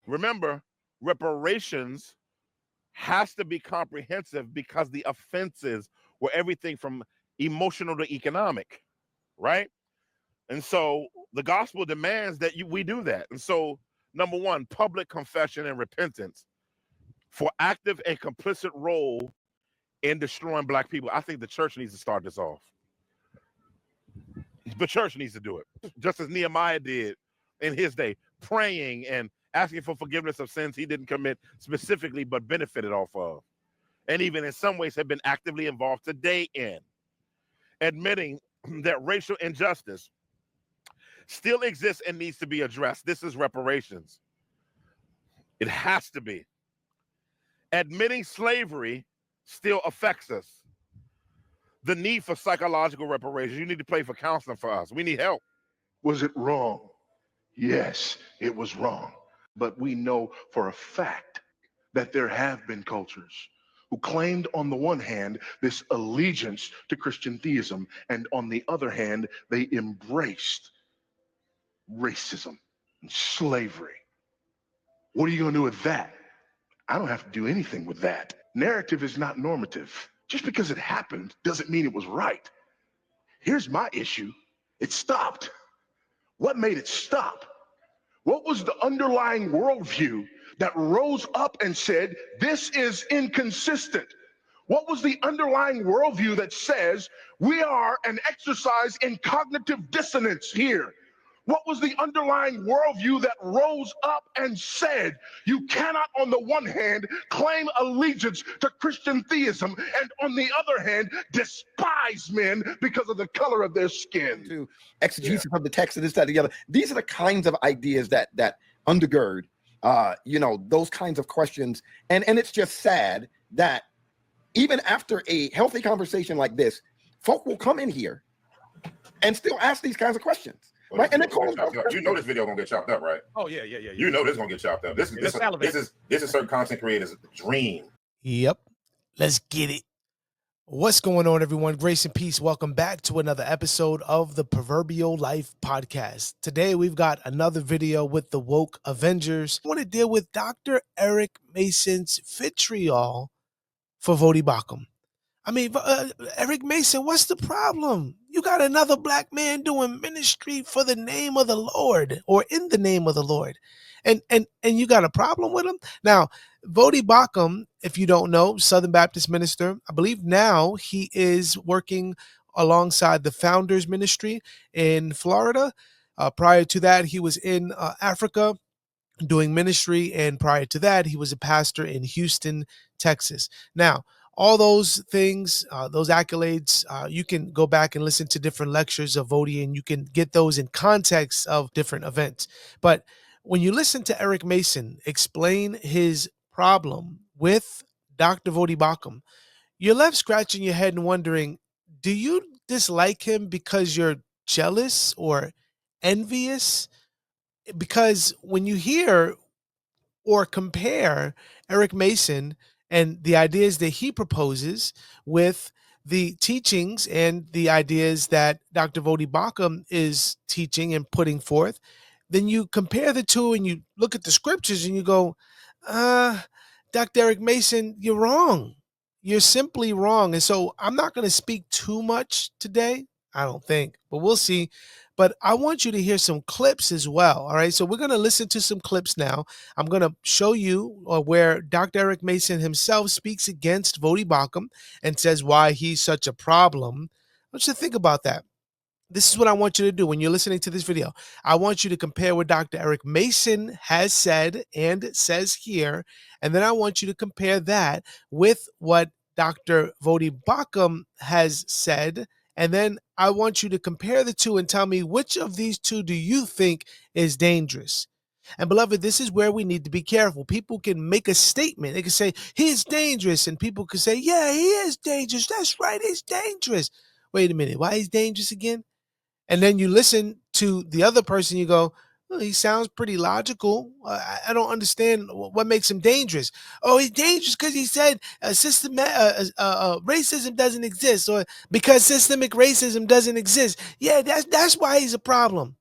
Remember, reparations has to be comprehensive because the offenses were everything from emotional to economic, right? And so the gospel demands that we do that. And so, number one, public confession and repentance for active and complicit role in destroying black people. I think the church needs to start this off. The church needs to do it, just as Nehemiah did in his day, praying and asking for forgiveness of sins he didn't commit specifically, but benefited off of. And even in some ways have been actively involved today in admitting that racial injustice still exists and needs to be addressed. This is reparations. It has to be. Admitting slavery still affects us. The need for psychological reparations. You need to pay for counseling for us. We need help. Was it wrong? Yes, it was wrong. But we know for a fact that there have been cultures who claimed on the one hand this allegiance to Christian theism, and on the other hand, they embraced racism and slavery. What are you going to do with that? I don't have to do anything with that. Narrative is not normative. Just because it happened doesn't mean it was right. Here's my issue. It stopped. What made it stop? What was the underlying worldview that rose up and said, this is inconsistent? What was the underlying worldview that says we are an exercise in cognitive dissonance here? What was the underlying worldview that rose up and said you cannot, on the one hand, claim allegiance to Christian theism, and on the other hand, despise men because of the color of their skin? To exegesis of the text and this, that, the other. These are the kinds of ideas that undergird, those kinds of questions. And it's just sad that even after a healthy conversation like this, folk will come in here and still ask these kinds of questions. Right, and you know this video gonna get chopped up, right? Oh yeah. You know this gonna get chopped up. This is certain content creators' dream. Yep. Let's get it. What's going on, everyone? Grace and peace. Welcome back to another episode of the Proverbial Life Podcast. Today we've got another video with the woke Avengers. I want to deal with Dr. Eric Mason's vitriol for Vodi Bakum. I mean, Eric Mason, what's the problem? You got another black man doing ministry for the name of the Lord, or in the name of the Lord, and you got a problem with him? Now, Vodi Bakum, if you don't know, Southern Baptist minister, I believe now he is working alongside the Founders Ministry in Florida. Prior to that, he was in Africa doing ministry, and prior to that, he was a pastor in Houston, Texas. Now, all those things, those accolades, you can go back and listen to different lectures of Vodi, and you can get those in context of different events. But when you listen to Eric Mason explain his problem with Dr. Vodi Bakum, you're left scratching your head and wondering, do you dislike him because you're jealous or envious? Because when you hear or compare Eric Mason and the ideas that he proposes with the teachings and the ideas that Dr. Vodi Bakum is teaching and putting forth, then you compare the two and you look at the scriptures and you go, Dr. Eric Mason, you're wrong. You're simply wrong. And so I'm not going to speak too much today, I don't think, but we'll see. But I want you to hear some clips as well. All right. So we're going to listen to some clips now. I'm going to show you where Dr. Eric Mason himself speaks against Vodi Bakum and says why he's such a problem. I want you to think about that. This is what I want you to do when you're listening to this video. I want you to compare what Dr. Eric Mason has said and says here. And then I want you to compare that with what Dr. Vodi Bakum has said. And then I want you to compare the two and tell me which of these two do you think is dangerous. And beloved, this is where we need to be careful. People can make a statement. They can say, he's dangerous. And people can say, yeah, he is dangerous. That's right, he's dangerous. Wait a minute, why he's dangerous again? And then you listen to the other person, you go, well, he sounds pretty logical. I don't understand what makes him dangerous. Oh, he's dangerous because he said racism doesn't exist, or because systemic racism doesn't exist. Yeah, that's why he's a problem.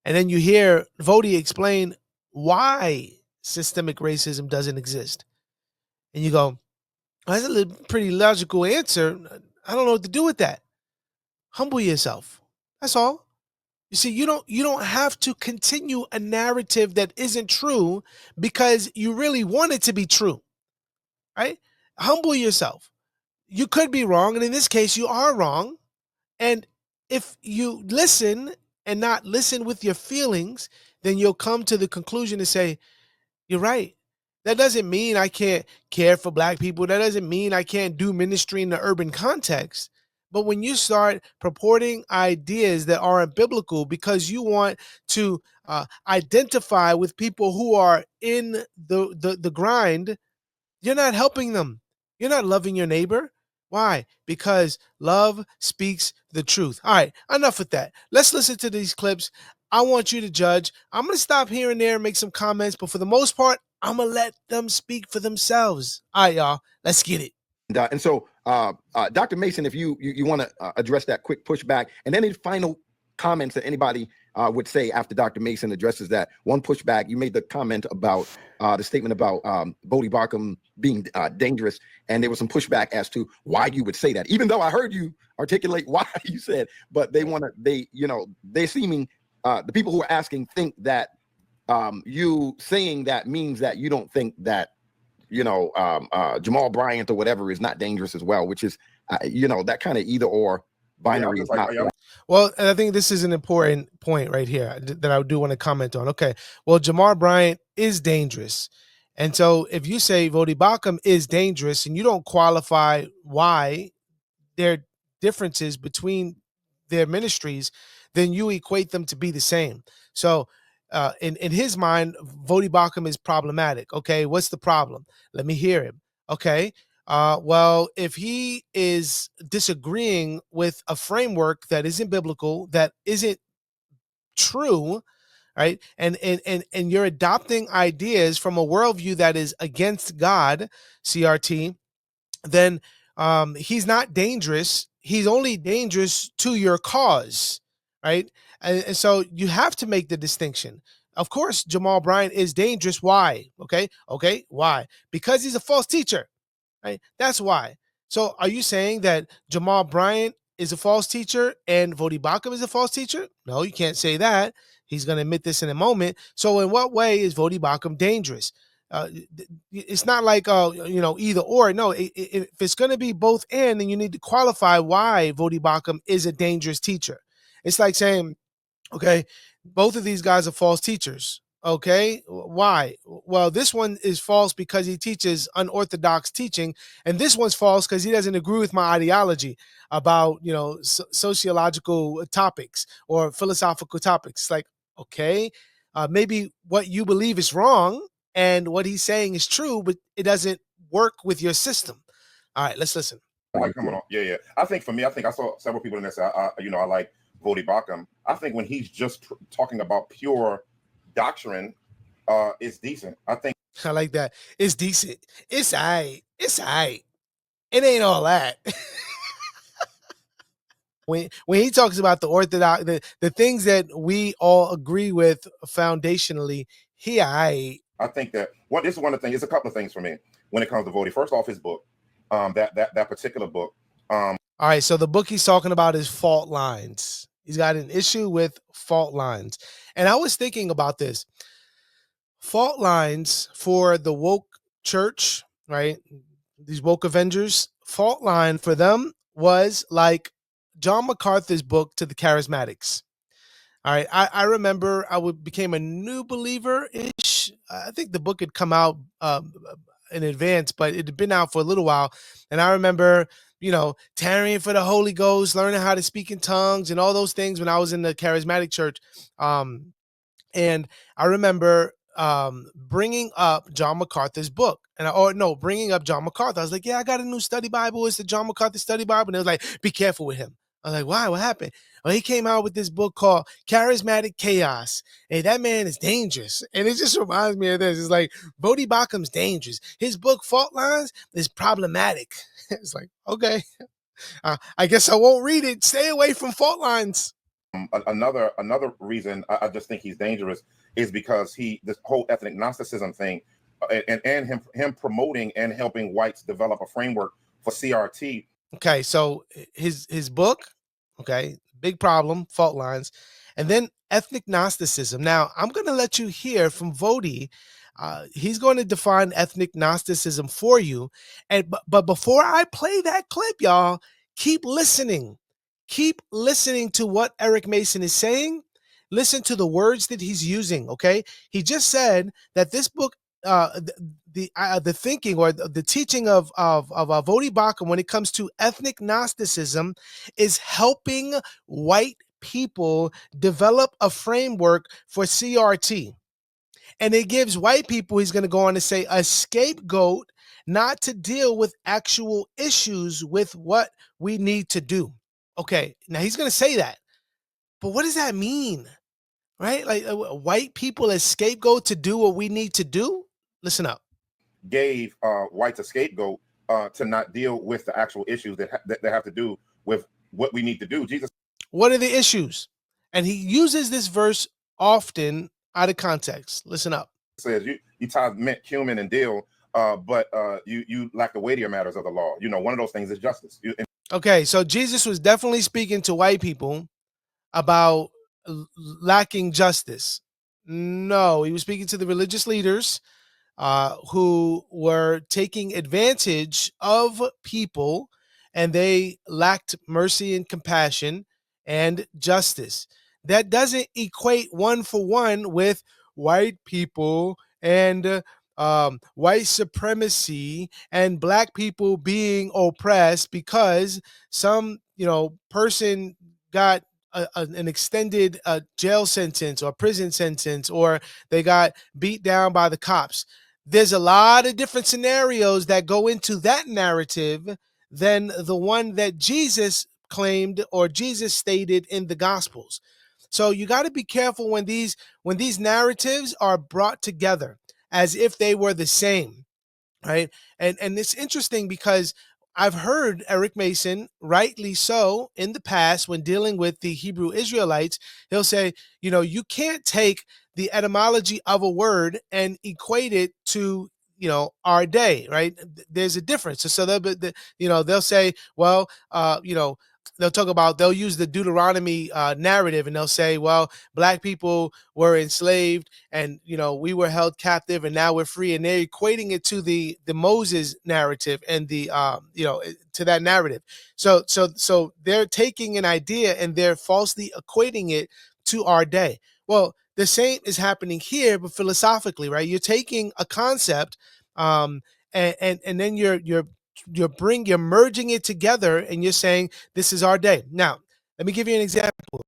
And then you hear Vodi explain why systemic racism doesn't exist. And you go, well, that's a pretty logical answer. I don't know what to do with that. Humble yourself. That's all. You see, you don't have to continue a narrative that isn't true because you really want it to be true, right? Humble yourself. You could be wrong, and in this case, you are wrong. And if you listen and not listen with your feelings, then you'll come to the conclusion to say, you're right. That doesn't mean I can't care for Black people. That doesn't mean I can't do ministry in the urban context. But when you start purporting ideas that aren't biblical because you want to identify with people who are in the grind, you're not helping them. You're not loving your neighbor. Why? Because love speaks the truth. All right, enough with that. Let's listen to these clips. I want you to judge. I'm going to stop here and there and make some comments, but for the most part, I'm going to let them speak for themselves. All right, y'all, let's get it. And so, Dr. Mason, if you want to address that quick pushback, and any final comments that anybody would say after Dr. Mason addresses that. One pushback, you made the comment about the statement about Bodie Barkham being dangerous, and there was some pushback as to why you would say that, even though I heard you articulate why you said, but they're seeming, the people who are asking think that you saying that means that you don't think that Jamal Bryant or whatever is not dangerous as well, which is that kind of either or binary is not. Well, and I think this is an important point right here that I do want to comment on. Okay, well, Jamar Bryant is dangerous. And so if you say Vodi Bakum is dangerous and you don't qualify why there are differences between their ministries, then you equate them to be the same. So in his mind, Vodi Bakum is problematic. Okay, what's the problem? Let me hear him. Okay, well, if he is disagreeing with a framework that isn't biblical, that isn't true, right? And you're adopting ideas from a worldview that is against God, CRT, then he's not dangerous. He's only dangerous to your cause, right? And so you have to make the distinction. Of course, Jamal Bryant is dangerous. Why? Okay, why? Because he's a false teacher, right? That's why. So are you saying that Jamal Bryant is a false teacher and Vodi Bakum is a false teacher? No, you can't say that. He's going to admit this in a moment. So in what way is Vodi Bakum dangerous? It's not like either or. No, if it's going to be both and, then you need to qualify why Vodi Bakum is a dangerous teacher. It's like saying, okay, both of these guys are false teachers. Okay, why? Well, this one is false because he teaches unorthodox teaching, and this one's false because he doesn't agree with my ideology about sociological topics or philosophical topics. It's like, okay, maybe what you believe is wrong and what he's saying is true, but it doesn't work with your system. All right, let's listen. Come on, yeah. I think for me, I saw several people in there say, I like Vodi Bakum. I think when he's just talking about pure doctrine, it's decent. I think I like that. It's decent. It's all right. It's all right. It ain't all that. when he talks about the orthodox, the things that we all agree with foundationally, he all right. I think that this is one of the things. It's a couple of things for me when it comes to Vodi. First off, his book, that particular book. All right. So the book he's talking about is Fault Lines. He's got an issue with fault lines. And I was thinking about this. Fault lines for the woke church, right? These woke Avengers, fault line for them was like John MacArthur's book to the charismatics. All right. I remember I became a new believer-ish. I think the book had come out in advance, but it had been out for a little while. And I remember, tarrying for the Holy Ghost, learning how to speak in tongues and all those things when I was in the charismatic church. And I remember bringing up John MacArthur's book. Bringing up John MacArthur. I was like, yeah, I got a new study Bible. It's the John MacArthur study Bible. And they was like, be careful with him. I was like, why? What happened? Well, he came out with this book called Charismatic Chaos. Hey, that man is dangerous. And it just reminds me of this. It's like, Vodi Bakum's dangerous. His book, Fault Lines, is problematic. It's like, okay, I guess I won't read it. Stay away from fault lines. Another reason I just think he's dangerous is because this whole ethnic Gnosticism thing, and him promoting and helping whites develop a framework for CRT. Okay, so his book, okay, big problem, fault lines, and then ethnic Gnosticism. Now I'm going to let you hear from Vodi. He's going to define ethnic Gnosticism for you, and but before I play that clip, y'all, keep listening. Keep listening to what Eric Mason is saying. Listen to the words that he's using. Okay, he just said that this book, the thinking or the teaching of Vodi Bakum when it comes to ethnic Gnosticism is helping white people develop a framework for CRT. And it gives white people, he's going to go on to say, a scapegoat not to deal with actual issues with what we need to do. Okay, now he's going to say that. But what does that mean? Right? Like white people as scapegoat to do what we need to do? Listen up. Gave whites a scapegoat to not deal with the actual issues that have to do with what we need to do. Jesus, what are the issues? And he uses this verse often out of context. Listen up. Says you tithe mint, cumin, and dill, but you lack the weightier matters of the law. You know, one of those things is justice. Okay, so Jesus was definitely speaking to white people about lacking justice. No, he was speaking to the religious leaders who were taking advantage of people, and they lacked mercy and compassion and justice. That doesn't equate one for one with white people and white supremacy and black people being oppressed because some person got an extended jail sentence or prison sentence, or they got beat down by the cops. There's a lot of different scenarios that go into that narrative than the one that Jesus claimed or Jesus stated in the Gospels. So you got to be careful when these narratives are brought together as if they were the same, right? And it's interesting because I've heard Eric Mason, rightly so, in the past when dealing with the Hebrew Israelites, he'll say, you can't take the etymology of a word and equate it to, our day, right? There's a difference. So they'll say, well, they'll use the Deuteronomy narrative, and they'll say, well, black people were enslaved and we were held captive and now we're free, and they're equating it to the Moses narrative and the to that narrative. So they're taking an idea and they're falsely equating it to our day. Well, the same is happening here, but philosophically, right? You're taking a concept and then you're merging it together and you're saying this is our day. Now, let me give you an example.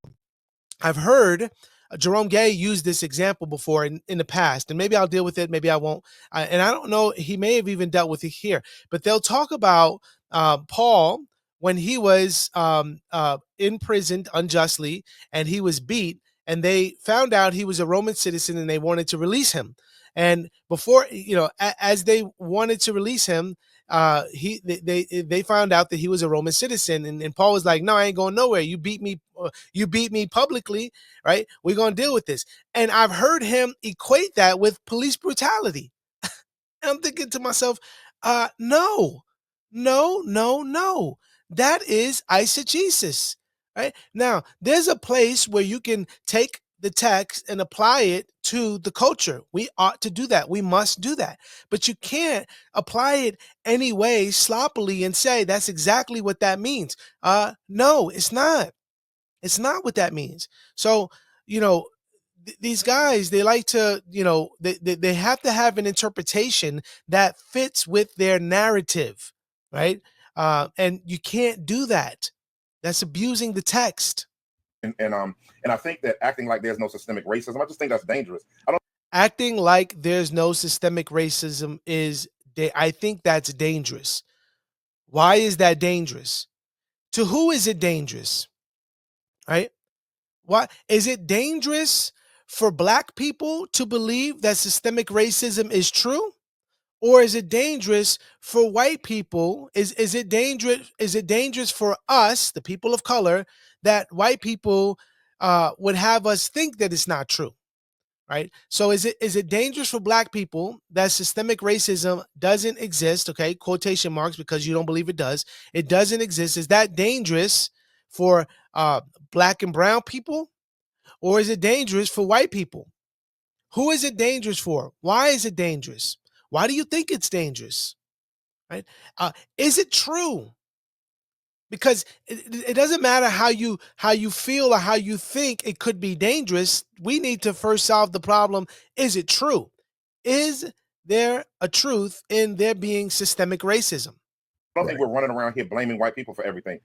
I've heard Jerome Gay use this example before in the past, and maybe I'll deal with it, maybe I won't. And I don't know, he may have even dealt with it here, but they'll talk about Paul when he was imprisoned unjustly and he was beat, and they found out he was a Roman citizen and they wanted to release him. And before, as they wanted to release him, they found out that he was a Roman citizen, and Paul was like, no, I ain't going nowhere. You beat me publicly, right? We're going to deal with this. And I've heard him equate that with police brutality. And I'm thinking to myself, no. That is eisegesis, right? Now, there's a place where you can take the text and apply it to the culture. We ought to do that. We must do that. But you can't apply it any way sloppily and say that's exactly what that means. No, it's not. It's not what that means. So, these guys, they like to, they have to have an interpretation that fits with their narrative, right? And you can't do that. That's abusing the text. And I think that acting like there's no systemic racism, I just think that's dangerous. Acting like there's no systemic racism I think that's dangerous. Why is that dangerous? To who is it dangerous? Right? Why is it dangerous for black people to believe that systemic racism is true? Or is it dangerous for white people? Is it dangerous for us, the people of color, that white people would have us think that it's not true? right? So is it dangerous for black people that systemic racism doesn't exist? Okay, quotation marks, because you don't believe it does. It doesn't exist. Is that dangerous for black and brown people, or is it dangerous for white people? Who is it dangerous for? Why is it dangerous? Why do you think it's dangerous? Right? Is it true? Because it doesn't matter how you feel or how you think it could be dangerous. We need to first solve the problem. Is it true? Is there a truth in there being systemic racism? I don't think we're running around here blaming white people for everything.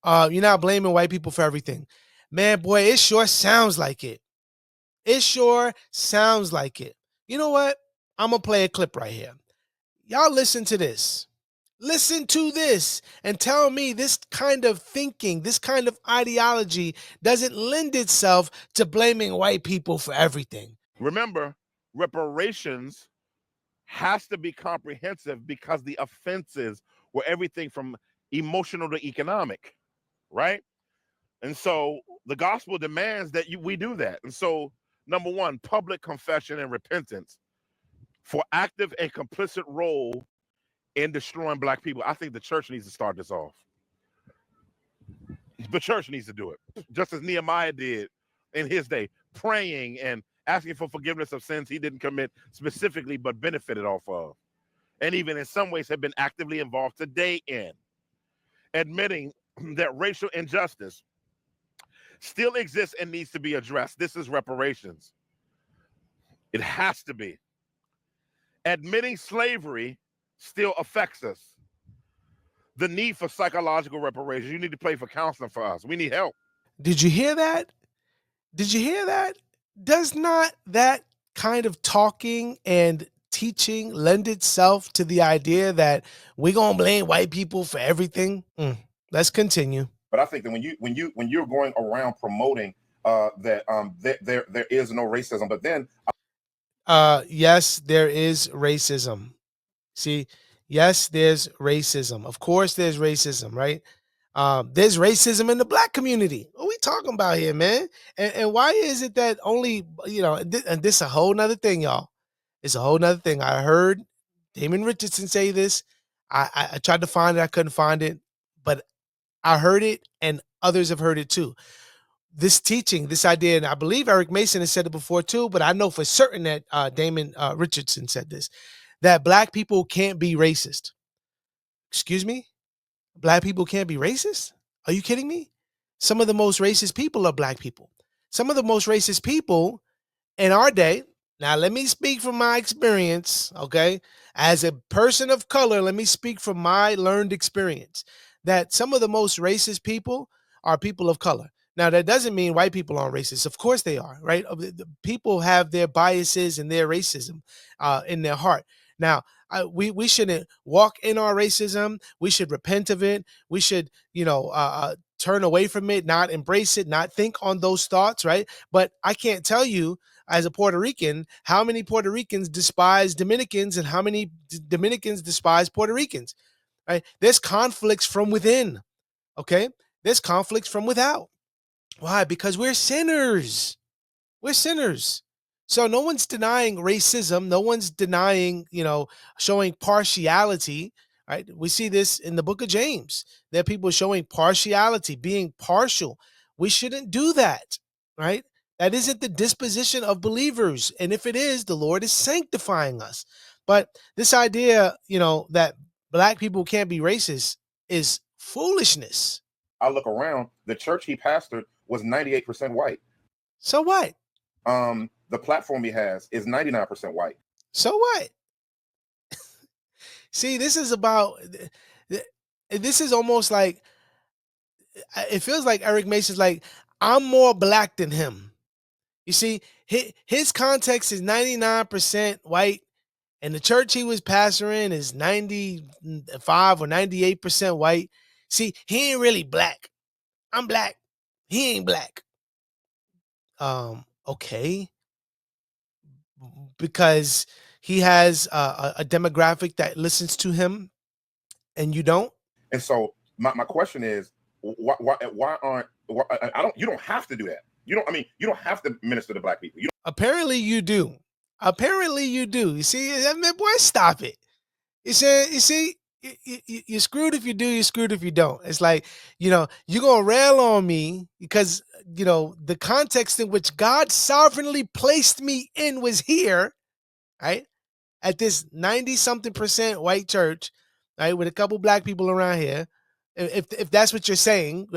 You're not blaming white people for everything. Man, boy, it sure sounds like it. It sure sounds like it. You know what? I'm going to play a clip right here. Y'all listen to this. Listen to this and tell me this kind of thinking, this kind of ideology doesn't lend itself to blaming white people for everything. Remember, reparations has to be comprehensive because the offenses were everything from emotional to economic, right? And so the gospel demands that we do that. And so, number one, public confession and repentance for active and complicit role in destroying black people. I think the church needs to start this off. The church needs to do it, just as Nehemiah did in his day, praying and asking for forgiveness of sins he didn't commit specifically, but benefited off of, and even in some ways have been actively involved today in. Admitting that racial injustice still exists and needs to be addressed. This is reparations. It has to be. Admitting slavery still affects us. The need for psychological reparations. You need to pay for counseling for us. We need help. Did you hear that? Did you hear that? Does not that kind of talking and teaching lend itself to the idea that we're going to blame white people for everything? Let's continue. But I think that when you're going around promoting that there is no racism, but then yes, there is racism. See, yes, there's racism. Of course, there's racism, right? There's racism in the black community. What are we talking about here, man? And why is it that only, and this is a whole nother thing, y'all. It's a whole nother thing. I heard Damon Richardson say this. I tried to find it. I couldn't find it, but I heard it and others have heard it too. This teaching, this idea, and I believe Eric Mason has said it before too, but I know for certain that Damon Richardson said this, that black people can't be racist. Excuse me? Black people can't be racist? Are you kidding me? Some of the most racist people are black people. Some of the most racist people in our day. Now, let me speak from my experience, okay? As a person of color, let me speak from my learned experience that some of the most racist people are people of color. Now, that doesn't mean white people aren't racist. Of course they are, right? People have their biases and their racism in their heart. Now, we shouldn't walk in our racism. We should repent of it. We should, turn away from it, not embrace it, not think on those thoughts, right? But I can't tell you as a Puerto Rican how many Puerto Ricans despise Dominicans and how many Dominicans despise Puerto Ricans, right? There's conflicts from within, okay? There's conflicts from without. Why? Because we're sinners. We're sinners. So no one's denying racism. No one's denying, showing partiality, right? We see this in the book of James. There are people showing partiality, being partial. We shouldn't do that, right? That isn't the disposition of believers. And if it is, the Lord is sanctifying us. But this idea, that black people can't be racist is foolishness. I look around, the church he pastored was 98% white. So what? The platform he has is 99% white. So what? See, this is almost like, it feels like Eric Mason's like, I'm more black than him. You see, his context is 99% white, and the church he was pastoring is 95 or 98% white. See, he ain't really black. I'm black. He ain't black. Okay. Because he has a demographic that listens to him and you don't. And so my question is, why aren't, you don't have to do that. You don't have to minister to black people. Apparently you do. Apparently you do. You see, I mean, boy, stop it. You see, you're screwed if you do, you're screwed if you don't. It's like, you're going to rail on me because, the context in which God sovereignly placed me in was here, right? At this 90 something percent white church, right? With a couple black people around here. If that's what you're saying,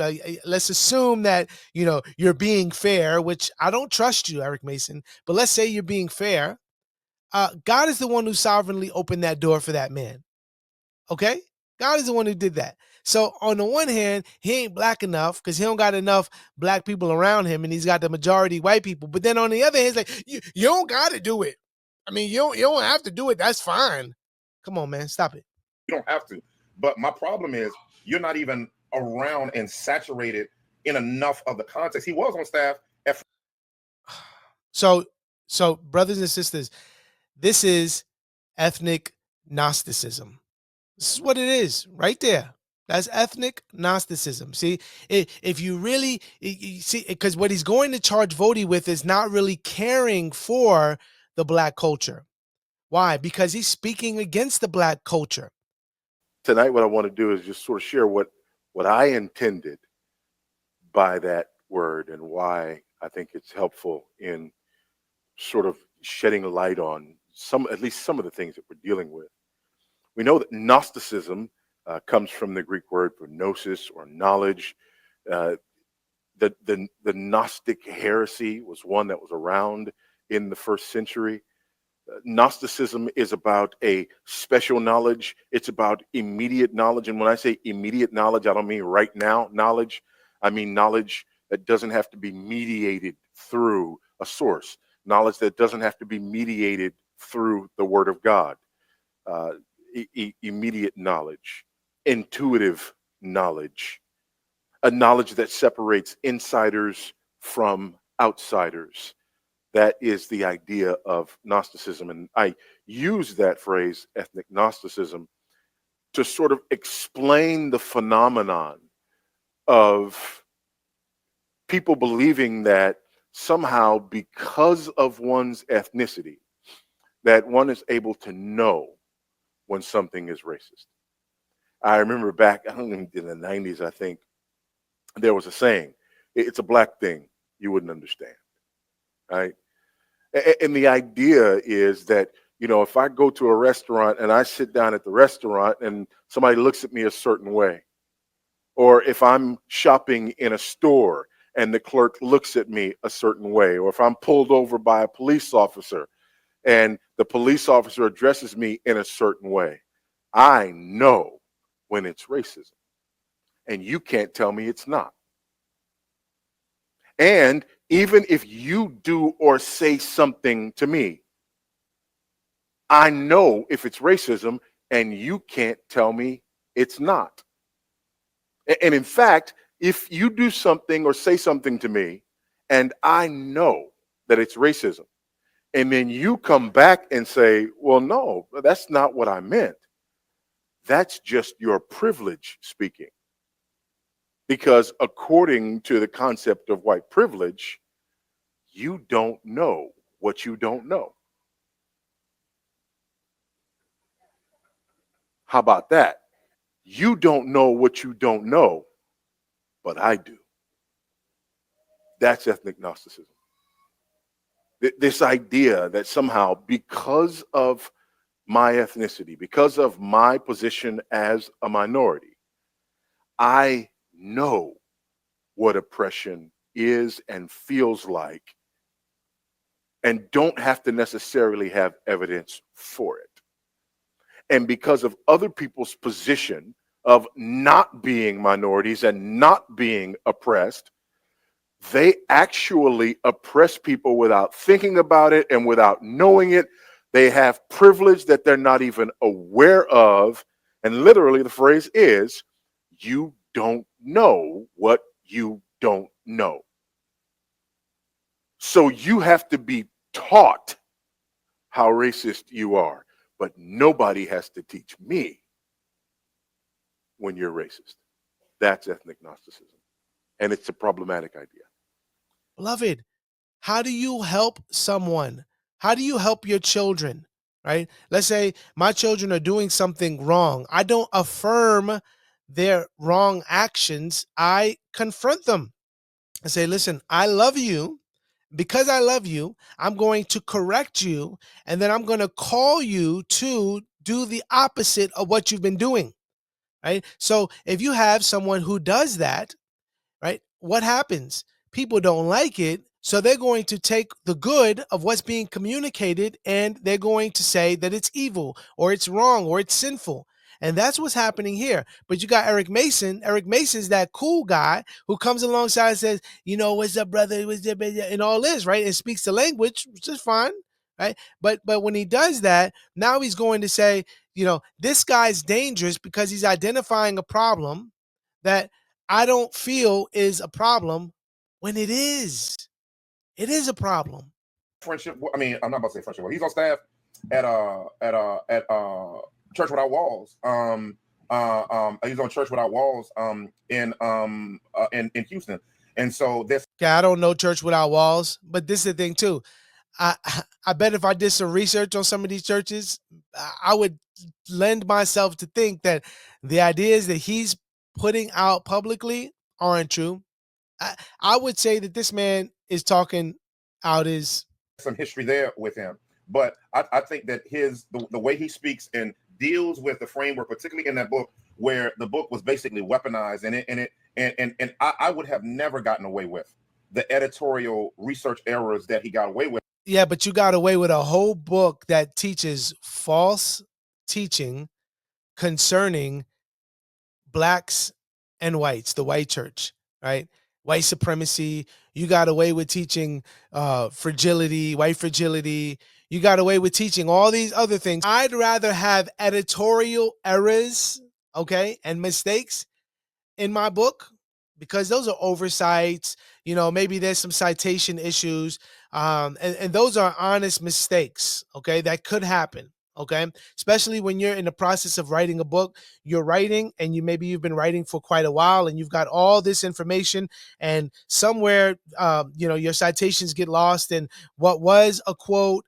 let's assume that, you're being fair, which I don't trust you, Eric Mason, but let's say you're being fair. God is the one who sovereignly opened that door for that man. Okay? God is the one who did that. So on the one hand, he ain't black enough because he don't got enough black people around him, and he's got the majority white people. But then on the other hand, it's like, you don't got to do it. I mean, you don't have to do it. That's fine. Come on, man. Stop it. You don't have to. But my problem is you're not even around and saturated in enough of the context. He was on staff at So brothers and sisters, this is ethnic Gnosticism. This is what it is right there. That's ethnic Gnosticism. See, if you really see, because what he's going to charge Vody with is not really caring for the black culture. Why? Because he's speaking against the black culture. Tonight, what I want to do is just sort of share what I intended by that word and why I think it's helpful in sort of shedding light on at least some of the things that we're dealing with. We know that Gnosticism comes from the Greek word for gnosis or knowledge. The Gnostic heresy was one that was around in the first century. Gnosticism is about a special knowledge. It's about immediate knowledge. And when I say immediate knowledge, I don't mean right now knowledge. I mean knowledge that doesn't have to be mediated through a source. Knowledge that doesn't have to be mediated through the Word of God. Immediate knowledge, intuitive knowledge, a knowledge that separates insiders from outsiders. That is the idea of Gnosticism. And I use that phrase, ethnic Gnosticism, to sort of explain the phenomenon of people believing that somehow because of one's ethnicity, that one is able to know when something is racist. I remember back, I don't know, in the 90s, I think, there was a saying, it's a black thing you wouldn't understand, right? And the idea is that, if I go to a restaurant and I sit down at the restaurant and somebody looks at me a certain way, or if I'm shopping in a store and the clerk looks at me a certain way, or if I'm pulled over by a police officer and the police officer addresses me in a certain way, I know when it's racism. And you can't tell me it's not. And even if you do or say something to me, I know if it's racism and you can't tell me it's not. And in fact, if you do something or say something to me and I know that it's racism, and then you come back and say, well, no, that's not what I meant. That's just your privilege speaking. Because according to the concept of white privilege, you don't know what you don't know. How about that? You don't know what you don't know, but I do. That's ethnic Gnosticism. This idea that somehow because of my ethnicity, because of my position as a minority, I know what oppression is and feels like and don't have to necessarily have evidence for it. And because of other people's position of not being minorities and not being oppressed, they actually oppress people without thinking about it and without knowing it. They have privilege that they're not even aware of. And literally the phrase is, you don't know what you don't know. So you have to be taught how racist you are, but nobody has to teach me when you're racist. That's ethnic Gnosticism. And it's a problematic idea. Beloved, How do you help someone? How do you help your children? Right? Let's say my children are doing something wrong. I don't affirm their wrong actions. I confront them. I say, listen, I love you. Because I love you, I'm going to correct you, and then I'm going to call you to do the opposite of what you've been doing. Right? So if you have someone who does that, right? What happens? People don't like it. So they're going to take the good of what's being communicated and they're going to say that it's evil or it's wrong or it's sinful. And that's what's happening here. But you got Eric Mason. Eric Mason's that cool guy who comes alongside and says, you know, what's up, brother? What's up, and all this, right? And speaks the language, which is fine, right? But when he does that, now he's going to say, you know, this guy's dangerous because he's identifying a problem that I don't feel is a problem when it is. It is a problem. Friendship. I mean, I'm not about to say friendship. He's on staff at Church Without Walls. He's on Church Without Walls in Houston. And so this. Yeah, I don't know Church Without Walls, but this is the thing too. I bet if I did some research on some of these churches, I would lend myself to think that the ideas that he's putting out publicly aren't true. I would say that this man is talking out his some history there with him, but I think that the way he speaks and deals with the framework, particularly in that book, where the book was basically weaponized, and I would have never gotten away with the editorial research errors that he got away with. Yeah, but you got away with a whole book that teaches false teaching concerning blacks and whites, the white church, right? White supremacy. You got away with teaching fragility, white fragility. You got away with teaching all these other things. I'd rather have editorial errors, okay, and mistakes in my book, because those are oversights. You know, maybe there's some citation issues, and those are honest mistakes, okay, that could happen. Okay, especially when you're in the process of writing a book, you're writing and you've been writing for quite a while and you've got all this information, and somewhere you know, your citations get lost and what was a quote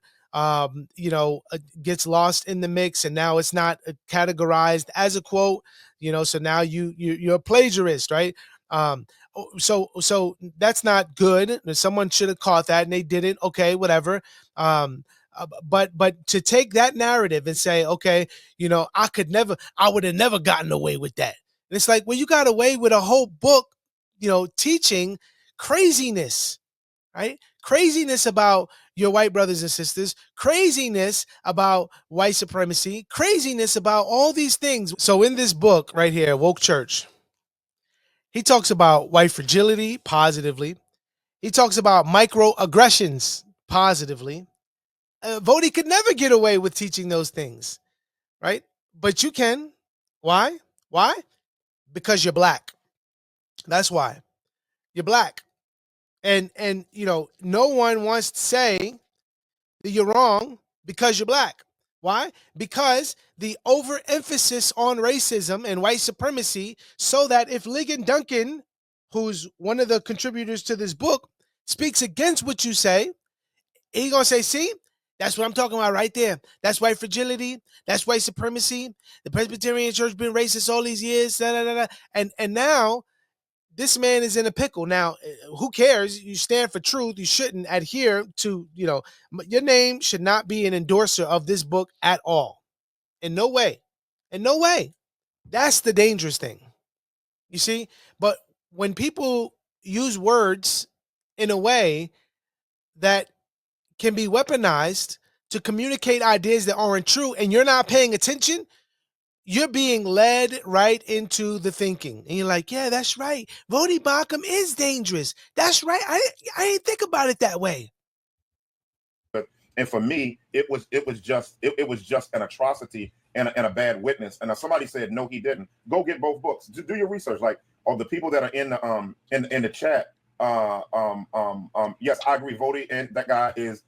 you know, gets lost in the mix, and now it's not categorized as a quote, you know, so now you're a plagiarist, right? So that's not good. Someone should have caught that and they didn't. Okay, whatever. But to take that narrative and say, okay, you know, I would have never gotten away with that. And it's like, well, you got away with a whole book, you know, teaching craziness, right? Craziness about your white brothers and sisters, craziness about white supremacy, craziness about all these things. So in this book right here, Woke Church, he talks about white fragility positively. He talks about microaggressions positively. Vody could never get away with teaching those things, right? But you can. Why? Why? Because you're black. That's why. You're black. And you know, no one wants to say that you're wrong because you're black. Why? Because the overemphasis on racism and white supremacy, so that if Ligon Duncan, who's one of the contributors to this book, speaks against what you say, he's gonna say, see, that's what I'm talking about right there. That's white fragility. That's white supremacy. The Presbyterian Church been racist all these years. Da, da, da, da. And now this man is in a pickle. Now, who cares? You stand for truth. You shouldn't adhere to, you know, your name should not be an endorser of this book at all. In no way. In no way. That's the dangerous thing. You see? But when people use words in a way that can be weaponized to communicate ideas that aren't true and you're not paying attention, you're being led right into the thinking. And you're like, yeah, that's right. Vody Bakum is dangerous. That's right. I didn't think about it that way. And for me, it was just an atrocity and a bad witness. And somebody said, no, he didn't. Go get both books. Do your research. Like, of the people that are in the chat, yes, I agree. Vody and that guy is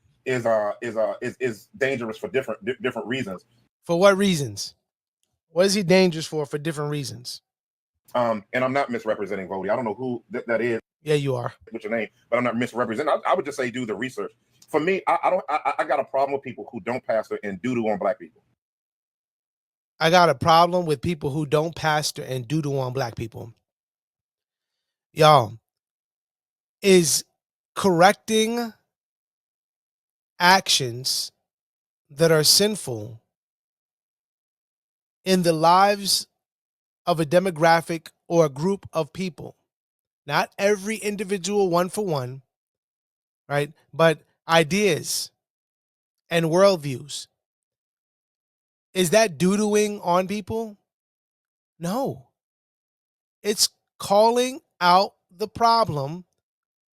dangerous for different reasons. For what reasons? What is he dangerous for different reasons? And I'm not misrepresenting Vody. I don't know who that is. Yeah, you are. With your name, but I'm not misrepresenting. I would just say do the research. For me, I got a problem with people who don't pastor and doo-doo on black people. I got a problem with people who don't pastor and doo-doo on black people. Y'all, is correcting actions that are sinful in the lives of a demographic or a group of people, not every individual one for one, right? But ideas and worldviews. Is that doo-dooing on people? No. It's calling out the problem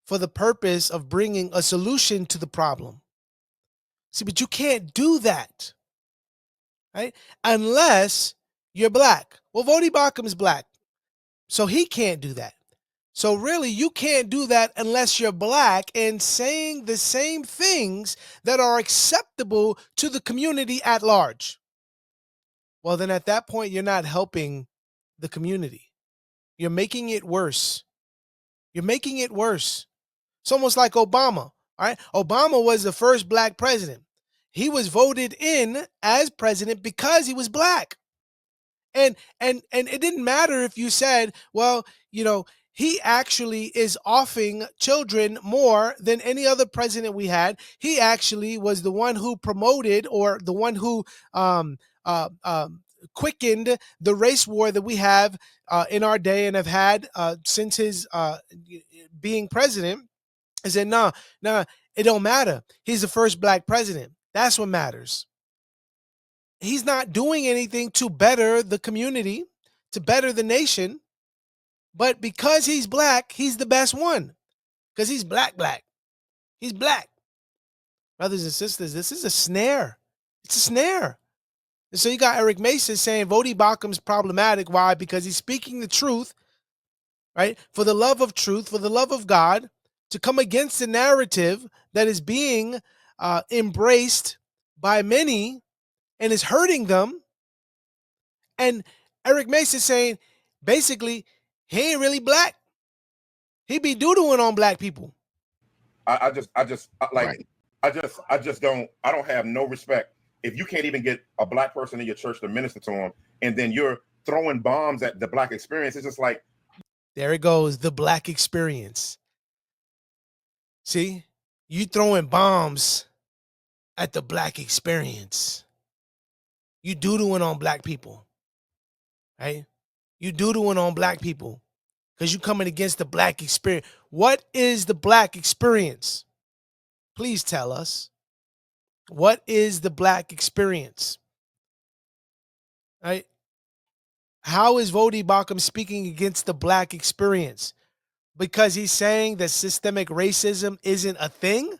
for the purpose of bringing a solution to the problem. See, but you can't do that, right? Unless you're black. Well, Vody Bakum is black, so he can't do that. So really, you can't do that unless you're black and saying the same things that are acceptable to the community at large. Well, then at that point, you're not helping the community. You're making it worse. You're making it worse. It's almost like Obama, all right? Obama was the first black president. He was voted in as president because he was black. And it didn't matter if you said, well, you know, he actually is offing children more than any other president we had. He actually was the one who promoted or the one who quickened the race war that we have in our day and have had since his being president. I said, nah, it don't matter. He's the first black president. That's what matters. He's not doing anything to better the community, to better the nation. But because he's black, he's the best one. Because he's black. He's black. Brothers and sisters, this is a snare. It's a snare. And so you got Eric Mason saying Vody Bakum's problematic. Why? Because he's speaking the truth, right? For the love of truth, for the love of God, to come against the narrative that is being embraced by many and is hurting them. And Eric Mason saying, basically, he ain't really black. He be doodling on black people. I don't have no respect. If you can't even get a black person in your church to minister to them, and then you're throwing bombs at the black experience, it's just like. There it goes, the black experience. See, you throwing bombs at the black experience. You doodling on black people, right? You doodling on black people because you coming against the black experience. What is the black experience? Please tell us. What is the black experience? Right? How is Vody Bakum speaking against the black experience? Because he's saying that systemic racism isn't a thing?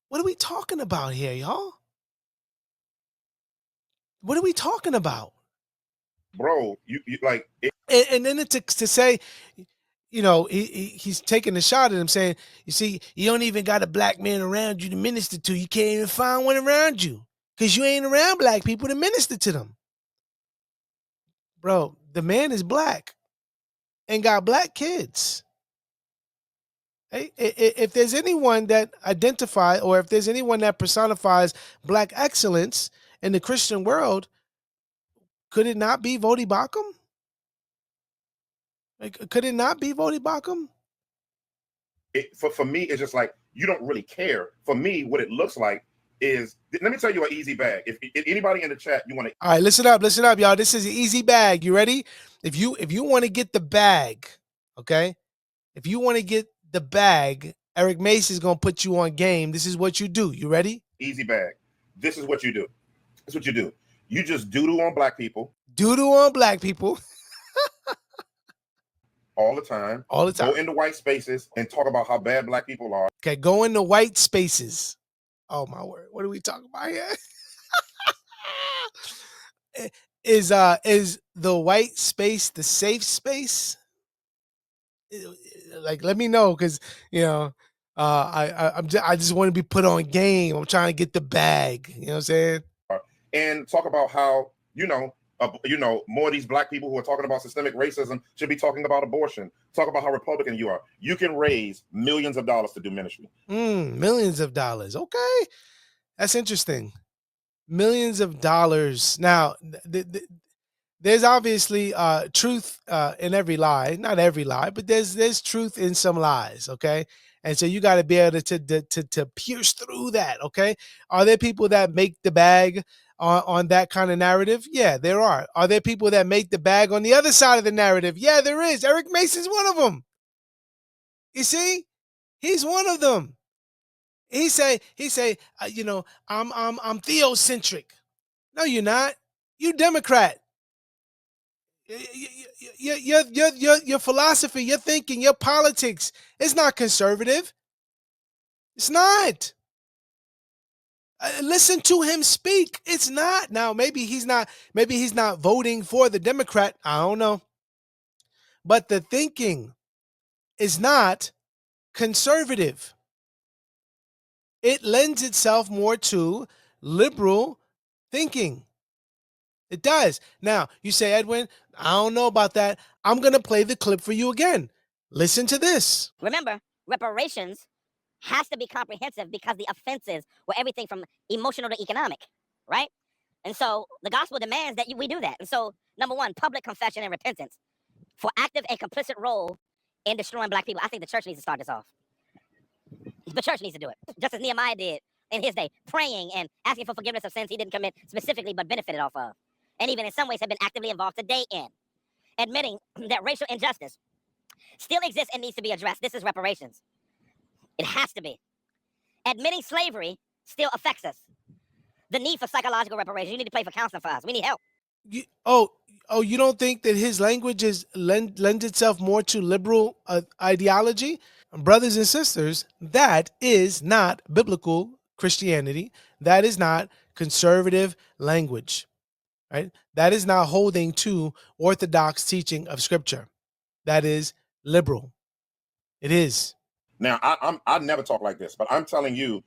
What are we talking about here, y'all? What are we talking about? Bro, you like it. And then to say, you know, he's taking a shot at him saying, you see, you don't even got a black man around you to minister to. You can't even find one around you because you ain't around black people to minister to them. Bro, the man is black and got black kids. Hey, if there's anyone that identifies or if there's anyone that personifies black excellence in the Christian world, could it not be Vody Bakum? Like, could it not be Vody Bakum? For me, it's just like you don't really care. For me, what it looks like is, let me tell you an easy bag. If anybody in the chat, you want to. All right, listen up, y'all. This is an easy bag. You ready? If you want to get the bag, okay? If you want to get the bag, Eric Mason is gonna put you on game. This is what you do. You ready? Easy bag. This is what you do. This is what you do. You just doodle on black people. Doodle on black people. All the time. All the time. Go into white spaces and talk about how bad black people are. Okay, go into white spaces. Oh my word. What are we talking about here? Is the white space the safe space? Like, let me know, because you know, I just want to be put on game. I'm trying to get the bag. You know what I'm saying? And talk about how, you know, more of these black people who are talking about systemic racism should be talking about abortion. Talk about how Republican you are. You can raise millions of dollars to do ministry. Millions of dollars. Okay. That's interesting. Millions of dollars. Now, there's obviously truth in every lie. Not every lie, but there's truth in some lies, okay? And so you got to be able to pierce through that, okay? Are there people that make the bag on that kind of narrative? Yeah, there are. Are there people that make the bag on the other side of the narrative? Yeah, there is. Eric Mason's one of them. You see? He's one of them. He say, I'm theocentric. No, you're not. You Democrat. Your philosophy, your thinking, your politics is not conservative. It's not. Listen to him speak. It's not. Now, maybe he's not voting for the Democrat. I don't know. But the thinking is not conservative. It lends itself more to liberal thinking. It does. Now, you say, Edwin, I don't know about that. I'm going to play the clip for you again. Listen to this. Remember, reparations has to be comprehensive because the offenses were everything from emotional to economic, right? And so the gospel demands that we do that. And so, number one, public confession and repentance for active and complicit role in destroying black people. I think the church needs to start this off. The church needs to do it, just as Nehemiah did in his day, praying and asking for forgiveness of sins he didn't commit specifically but benefited off of. And even in some ways have been actively involved today in. Admitting that racial injustice still exists and needs to be addressed. This is reparations. It has to be. Admitting slavery still affects us. The need for psychological reparations. You need to pay for counseling for us. We need help. You don't think that his language lends itself more to liberal ideology? Brothers and sisters, that is not biblical Christianity. That is not conservative language, right? That is not holding to orthodox teaching of Scripture. That is liberal. It is. Now, I never talk like this, but I'm telling you,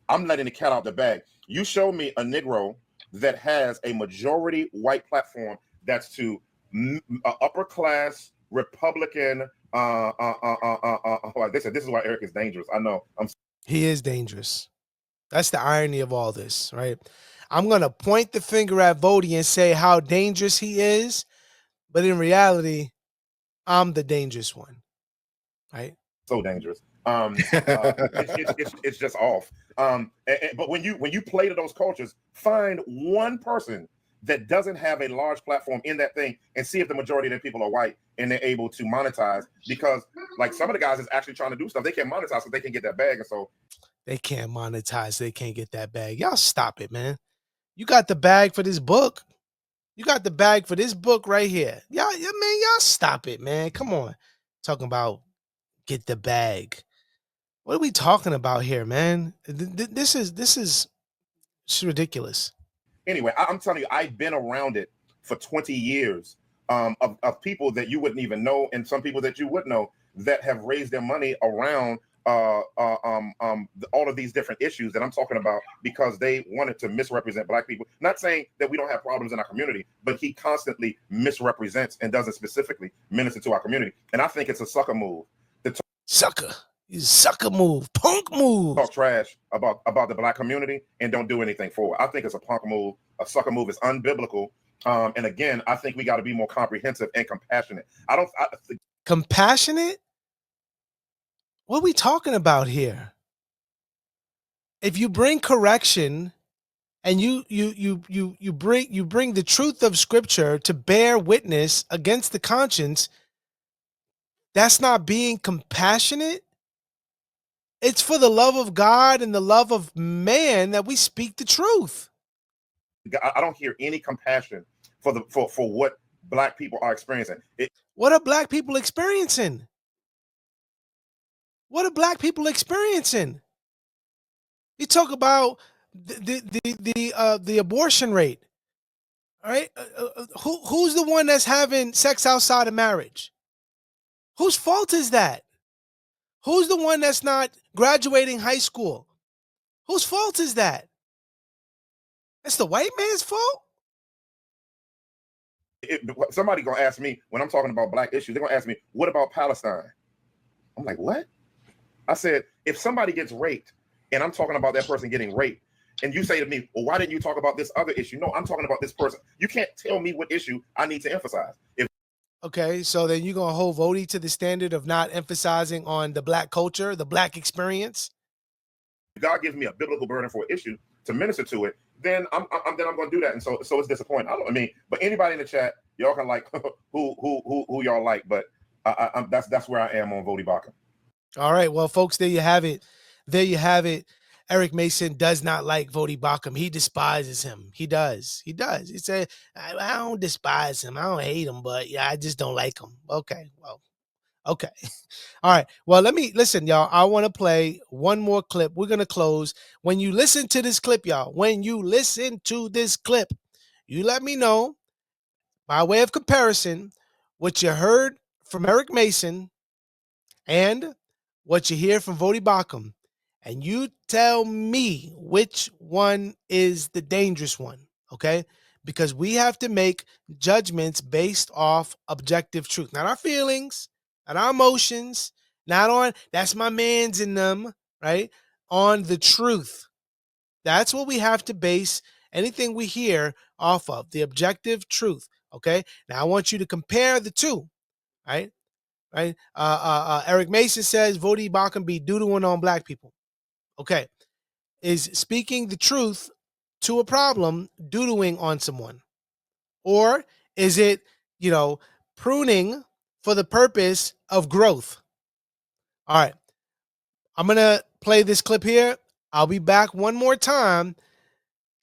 I'm letting the cat out the bag. You show me a Negro that has a majority white platform that's to upper class Republican. This is why Eric is dangerous. I know. He is dangerous. That's the irony of all this, right? I'm going to point the finger at Vody and say how dangerous he is, but in reality, I'm the dangerous one, right? So dangerous. It's just off. But when you play to those cultures, find one person that doesn't have a large platform in that thing and see if the majority of the people are white and they're able to monetize, because like some of the guys is actually trying to do stuff. They can't monetize so they can get that bag. And so they can't monetize. They can't get that bag. Y'all stop it, man. You got the bag for this book. You got the bag for this book right here. Y'all stop it, man. Come on. Talking about get the bag. What are we talking about here, man? This is ridiculous. Anyway, I'm telling you, I've been around it for 20 years of people that you wouldn't even know, and some people that you would know that have raised their money around all of these different issues that I'm talking about because they wanted to misrepresent black people. Not saying that we don't have problems in our community, but he constantly misrepresents and doesn't specifically minister to our community. And I think it's a sucker move. Sucker move, punk move. Talk trash about the black community and don't do anything for it. I think it's a punk move. A sucker move is unbiblical. And again, I think we got to be more comprehensive and compassionate. Compassionate? What are we talking about here? If you bring correction and you bring the truth of Scripture to bear witness against the conscience, that's not being compassionate. It's for the love of God and the love of man that we speak the truth. I don't hear any compassion for what black people are experiencing. What are black people experiencing? What are black people experiencing? You talk about the abortion rate. All right, who's the one that's having sex outside of marriage? Whose fault is that? Who's the one that's not graduating high school? Whose fault is that? It's the white man's fault? Somebody gonna ask me when I'm talking about black issues, they're gonna ask me, what about Palestine? I'm like, what? I said, if somebody gets raped and I'm talking about that person getting raped, and you say to me, well, why didn't you talk about this other issue? No, I'm talking about this person. You can't tell me what issue I need to emphasize. Okay, so then you're gonna hold Vody to the standard of not emphasizing on the black culture, the black experience. If God gives me a biblical burden for an issue to minister to it, then I'm going to do that. And so it's disappointing. I mean, but anybody in the chat, y'all can like who y'all like, but that's where I am on Vody Baca. All right, well, folks, there you have it. There you have it. Eric Mason does not like Vody Bakum. He despises him. He does. He does. He said, I don't despise him. I don't hate him, but yeah, I just don't like him. Okay, well, okay. All right. Well, listen, y'all. I want to play one more clip. We're going to close. When you listen to this clip, y'all, when you listen to this clip, you let me know, by way of comparison, what you heard from Eric Mason and what you hear from Vody Bakum. And you tell me which one is the dangerous one, okay? Because we have to make judgments based off objective truth, not our feelings, not our emotions, not on, that's my man's in them, right? On the truth. That's what we have to base anything we hear off of, the objective truth, okay? Now, I want you to compare the two, right? Right? Eric Mason says Vody Bakum be doodling on black people. Okay. Is speaking the truth to a problem doodling on someone? Or is it, pruning for the purpose of growth? All right. I'm going to play this clip here. I'll be back one more time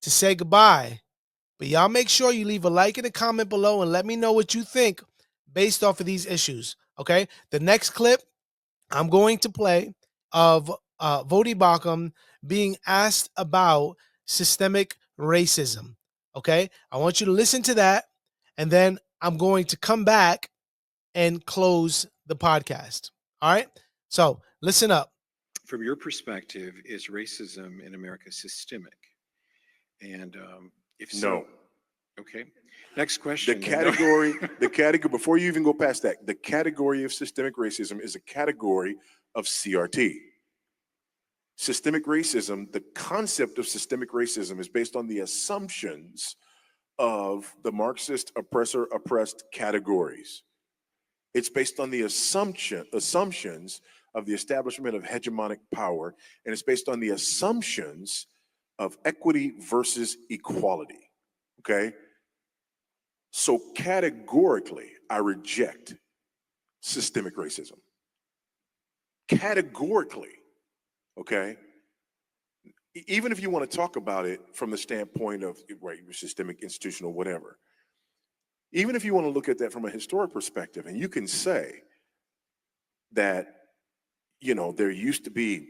to say goodbye. But y'all make sure you leave a like and a comment below and let me know what you think based off of these issues. Okay. The next clip I'm going to play of Vody Bakum being asked about systemic racism. Okay. I want you to listen to that. And then I'm going to come back and close the podcast. All right. So listen up. From your perspective, is racism in America systemic? And if so, No. Okay. Next question. The category, before you even go past that, the category of systemic racism is a category of CRT. Systemic racism, the concept of systemic racism is based on the assumptions of the Marxist oppressor-oppressed categories. It's based on the assumptions of the establishment of hegemonic power, and it's based on the assumptions of equity versus equality, okay? So categorically, I reject systemic racism. Categorically, okay? Even if you want to talk about it from the standpoint of right, systemic, institutional, whatever, even if you want to look at that from a historic perspective, and you can say that, there used to be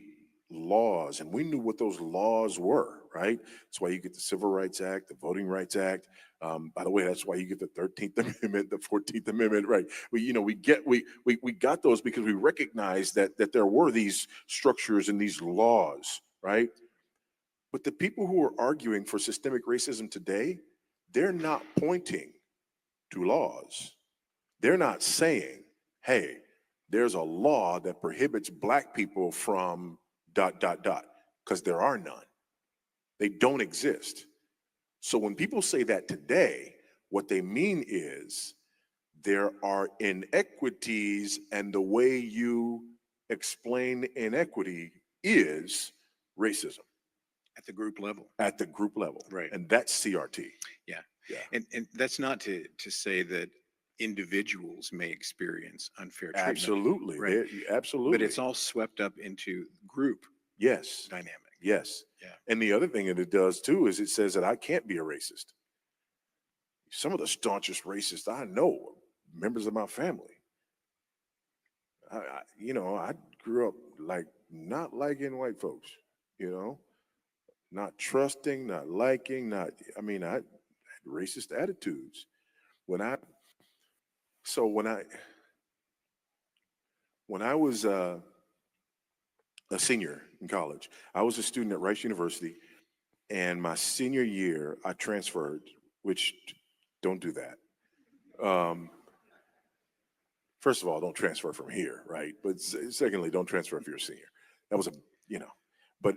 laws, and we knew what those laws were, right? That's why you get the Civil Rights Act, the Voting Rights Act. By the way, that's why you get the 13th Amendment, the 14th Amendment, right? We got those because we recognized that there were these structures and these laws, right? But the people who are arguing for systemic racism today, they're not pointing to laws. They're not saying, hey, there's a law that prohibits black people from ... because there are none. They don't exist. So when people say that today, what they mean is there are inequities, and the way you explain inequity is racism. At the group level. At the group level. Right. And that's CRT. Yeah. And that's not to say that individuals may experience unfair treatment. Absolutely. Right. Absolutely. But it's all swept up into group dynamic. Yes. Yeah. And the other thing that it does too is it says that I can't be a racist. Some of the staunchest racists I know, members of my family. I grew up like not liking white folks, not trusting, not liking, I had racist attitudes. When I was a senior in college, I was a student at Rice University, and my senior year I transferred, which don't do that. First of all, don't transfer from here, right? But secondly, don't transfer if you're a senior. That was but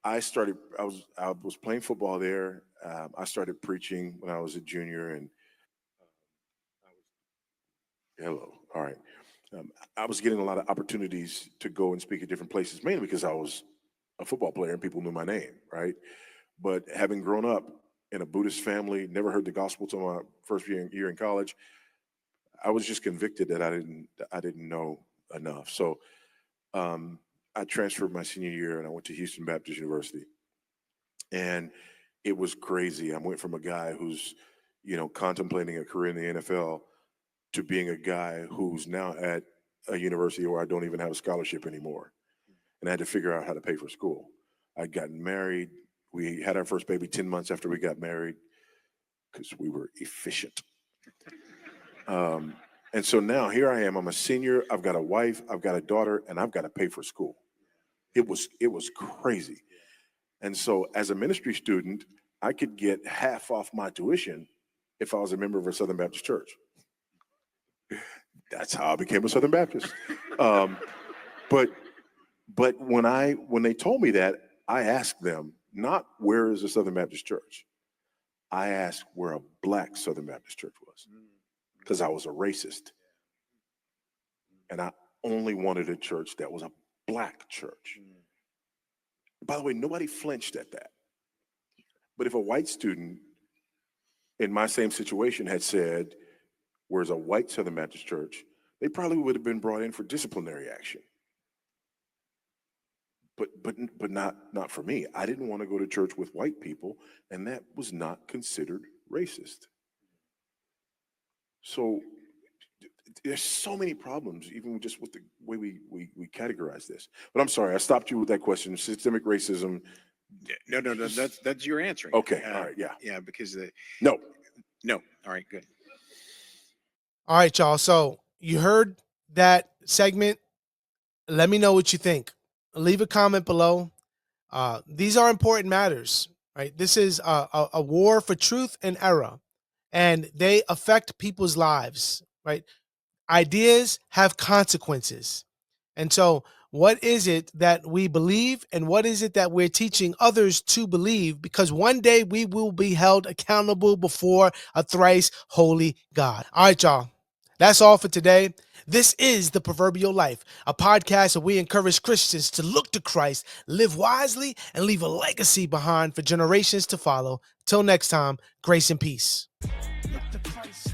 I was playing football there. I started preaching when I was a junior, and hello, all right. I was getting a lot of opportunities to go and speak at different places, mainly because I was a football player and people knew my name, right? But having grown up in a Buddhist family, never heard the gospel till my first year in college, I was just convicted that I didn't know enough. So I transferred my senior year and I went to Houston Baptist University. And it was crazy. I went from a guy who's, contemplating a career in the NFL to being a guy who's now at a university where I don't even have a scholarship anymore. And I had to figure out how to pay for school. I'd gotten married. We had our first baby 10 months after we got married because we were efficient. And so now here I am. I'm a senior. I've got a wife. I've got a daughter, and I've got to pay for school. It was crazy. And so as a ministry student, I could get half off my tuition if I was a member of a Southern Baptist church. That's how I became a Southern Baptist. But when they told me that, I asked them, not where is a Southern Baptist church? I asked where a Black Southern Baptist church was, because I was a racist. And I only wanted a church that was a Black church. By the way, nobody flinched at that. But if a white student in my same situation had said, where's a white Southern Baptist church, they probably would have been brought in for disciplinary action. But not for me. I didn't want to go to church with white people, and that was not considered racist. So there's so many problems, even just with the way we categorize this. But I'm sorry, I stopped you with that question. Systemic racism. No, that's your answering. Okay, all right, yeah. Yeah, because No. all right, good. All right, y'all. So you heard that segment. Let me know what you think. Leave a comment below. These are important matters, right? This is a war for truth and error, and they affect people's lives, right? Ideas have consequences. And so what is it that we believe, and what is it that we're teaching others to believe? Because one day we will be held accountable before a thrice holy God. All right, y'all. That's all for today. This is The Proverbial Life, a podcast where we encourage Christians to look to Christ, live wisely, and leave a legacy behind for generations to follow. Till next time, grace and peace. Look to Christ.